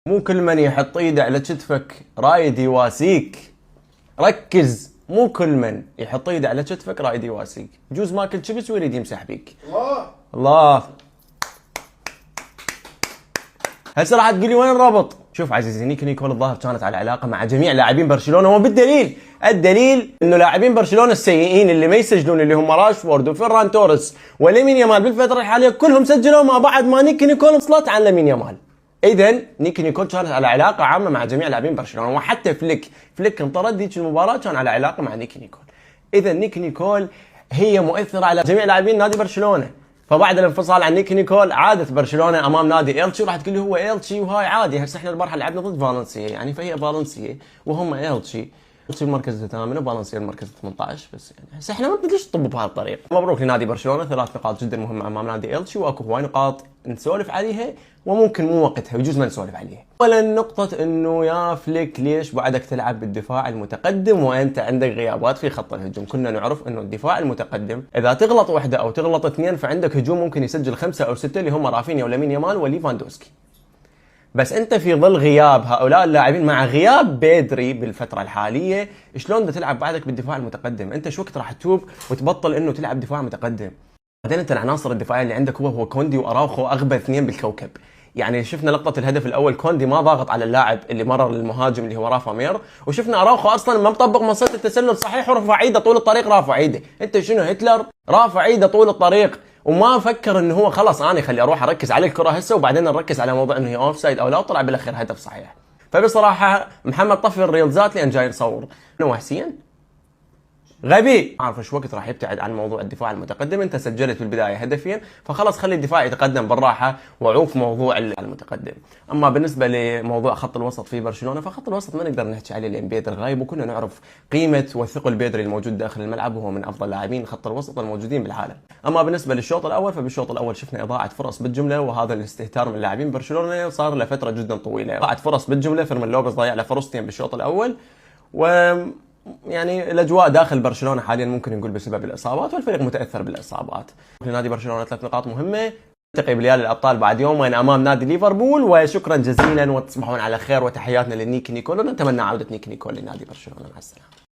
مو كل من يحط ايده على كتفك رايد يواسيك. ركز، مو كل من يحط ايده على كتفك رايد يواسيك. يجوز ماكل شبس ويريد يمسح بيك. الله. هسه راح تقول لي وين الربط؟ شوف عزيزي، نيكول الظاهر كانت على علاقه مع جميع لاعبين برشلونه، وبالدليل انه لاعبين برشلونه السيئين اللي ما يسجلون اللي هم راشفورد وفيران توريس ولامين يامال بالفتره الحاليه كلهم سجلوا مع بعد ما نيكول وصلت عن لامين يامال. اذا نيكول كانت على علاقه عامه مع جميع لاعبين برشلونه، وحتى فليك انطرد ذيك المباراه كان على علاقه مع نيكول. اذا نيكول هي مؤثره على جميع لاعبين نادي برشلونه. فبعد الانفصال عن نيكول عادت برشلونه امام نادي إلتشي، وراح تقول لي هو إلتشي وهاي عادي. هسه احنا البارحه لعبنا ضد فالنسيا، يعني فهي فالنسيا وهم إلتشي المركز الثامن وفالنسيا المركز 18. بس يعني هسه احنا ما بدناش نطب بهالطريقه. مبروك لنادي برشلونه، 3 نقاط جدا مهمه امام نادي إلتشي، واكو هواي نقاط نسولف عليها وممكن مو وقتها ويجوز ما نسولف عليها. اولا نقطه انه يا فليك ليش بعدك تلعب بالدفاع المتقدم وانت عندك غيابات في خط الهجوم؟ كنا نعرف انه الدفاع المتقدم اذا تغلط واحده او تغلط اثنين فعندك هجوم ممكن يسجل 5 أو 6 اللي هم رافينيا ولامين يامال وليفاندوسكي. بس انت في ظل غياب هؤلاء اللاعبين مع غياب بيدري بالفتره الحاليه، شلون بدك تلعب بعدك بالدفاع المتقدم؟ انت شو وقت راح تتوب وتبطل انه تلعب دفاع متقدم؟ بعدين انت العناصر الدفاعيه اللي عندك هو كوندي واراوخو، اغبى اثنين بالكوكب. يعني شفنا لقطه الهدف الاول كوندي ما ضاغط على اللاعب اللي مرر للمهاجم اللي هو رافا مير، وشفنا اراوخو اصلا ما مطبق مسات التسلل صحيح ورفع ايده طول الطريق. رافع ايده، انت شنو هتلر؟ رافع ايده طول الطريق وما فكر انه هو خلاص انا خلي اروح اركز على الكره هسه وبعدين نركز على موضوع انه هي اوف سايد او لا، وطلع بالاخير هدف صحيح. فبصراحه محمد طفي الريلزات لان جاي نصور انه حسين غبي. عارف ايش وقت راح يبتعد عن موضوع الدفاع المتقدم؟ انت سجلت بالبدايه هدفين فخلاص خلي الدفاع يتقدم بالراحه وعوف موضوع المتقدم. اما بالنسبه لموضوع خط الوسط في برشلونه، فخط الوسط ما نقدر نحكي عليه لان بيدر غايب، وكنا نعرف قيمه وثقل بيدري الموجود داخل الملعب، وهو من افضل لاعبين خط الوسط الموجودين بالعالم. اما بالنسبه للشوط الاول، فبالشوط الاول شفنا اضاعه فرص بالجمله، وهذا الاستهتار من لاعبين برشلونه صار لفتره جدا طويله. اضاعه فرص بالجمله، فيرمين لوبيز ضيع له فرصتين بالشوط الاول، و يعني الاجواء داخل برشلونه حاليا ممكن نقول بسبب الاصابات، والفريق متاثر بالاصابات. لنادي برشلونه 3 نقاط مهمه، نلتقي بريال الابطال بعد يومين امام نادي ليفربول، وشكرا جزيلا وتصبحون على خير، وتحياتنا لنيكول، ونتمنى عوده نيكول لنادي برشلونه. مع السلامه.